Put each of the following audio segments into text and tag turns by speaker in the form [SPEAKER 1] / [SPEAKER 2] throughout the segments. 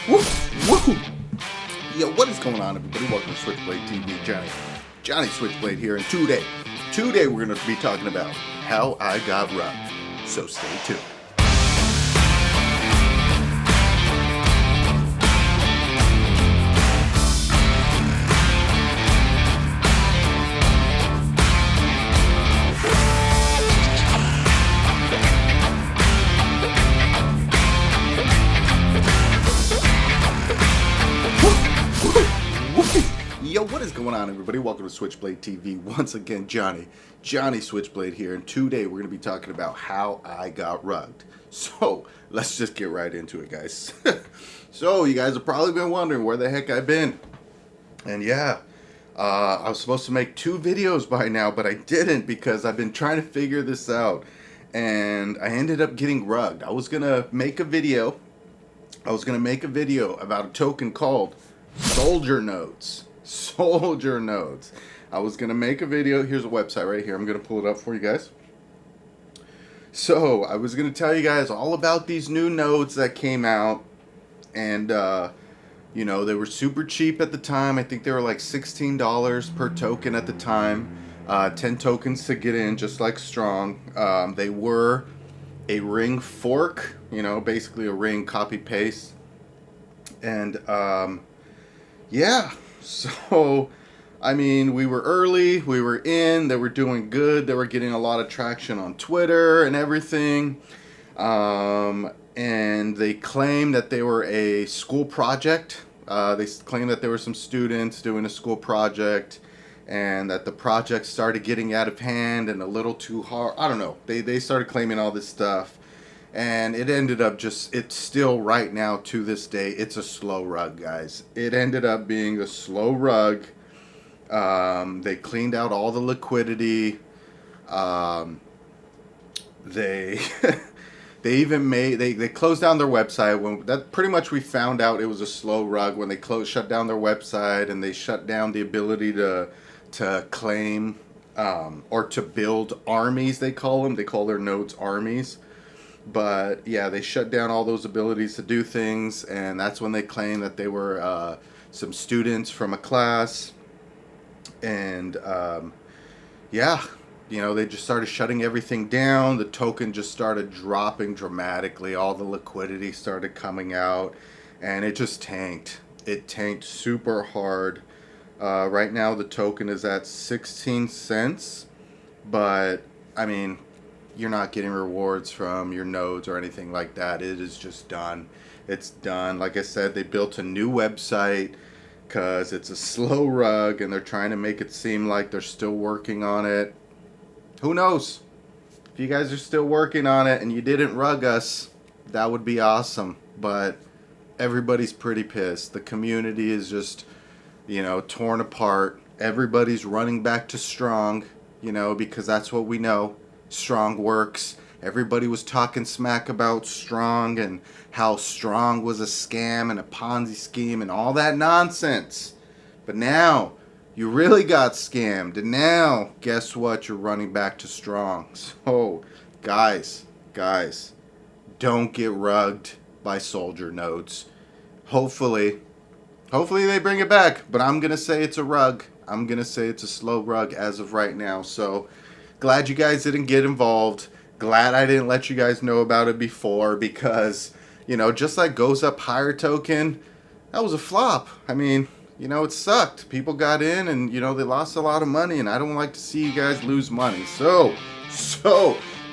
[SPEAKER 1] Woo! Woo! Yo, what is going on, everybody? Welcome to Switchblade TV. Johnny Switchblade here, and today we're going to be talking about how I got rubbed. So stay tuned. Yo, what is going on, everybody? Welcome to Switchblade TV. Once again, Johnny Switchblade here, and today we're going to be talking about how I got rugged. So, let's just get right into it, guys. So, you guys have probably been wondering where the heck I've been. And yeah, I was supposed to make 2 videos by now, but I didn't because I've been trying to figure this out. And I ended up getting rugged. I was going to make a video about a token called Soldier Nodes. I was gonna make a video. Here's a website right here. I'm gonna pull it up for you guys. So I was gonna tell you guys all about these new nodes that came out, and you know, they were super cheap at the time. I think they were like $16 per token at the time. 10 tokens to get in, just like Strong. They were a ring fork, you know, basically a ring copy paste, and yeah. So, I mean, we were early, we were in, they were doing good, they were getting a lot of traction on Twitter and everything, and they claimed that they were a school project. They claimed that there were some students doing a school project, and that the project started getting out of hand and a little too hard. I don't know, they started claiming all this stuff. And it ended up it's still right now to this day, it's a slow rug, guys. It ended up being a slow rug. They cleaned out all the liquidity. They they even they closed down their website. That pretty much we found out it was a slow rug when they shut down their website, and they shut down the ability to claim or to build armies. They call their nodes armies. But yeah, they shut down all those abilities to do things, and that's when they claimed that they were some students from a class. And yeah, you know, they just started shutting everything down. The token just started dropping dramatically. All the liquidity started coming out, and it just tanked. It tanked super hard. Right now the token is at 16 cents, but I mean, you're not getting rewards from your nodes or anything like that. It is just done. It's done. Like I said, they built a new website because it's a slow rug, and they're trying to make it seem like they're still working on it. Who knows? If you guys are still working on it and you didn't rug us, that would be awesome. But everybody's pretty pissed. The community is just, you know, torn apart. Everybody's running back to Strong, you know, because that's what we know. Strong works. Everybody was talking smack about Strong and how Strong was a scam and a Ponzi scheme and all that nonsense. But now you really got scammed, and now guess what? You're running back to Strong. So guys, don't get rugged by Soldier Nodes. Hopefully they bring it back, but I'm gonna say it's a rug. I'm gonna say it's a slow rug as of right now. So glad you guys didn't get involved. Glad I didn't let you guys know about it before, because, you know, just like Goes Up Higher token, that was a flop. I mean, you know, it sucked. People got in and, you know, they lost a lot of money, and I don't like to see you guys lose money. So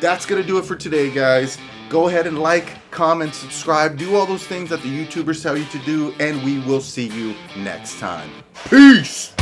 [SPEAKER 1] that's going to do it for today, guys. Go ahead and like, comment, subscribe, do all those things that the YouTubers tell you to do, and we will see you next time. Peace!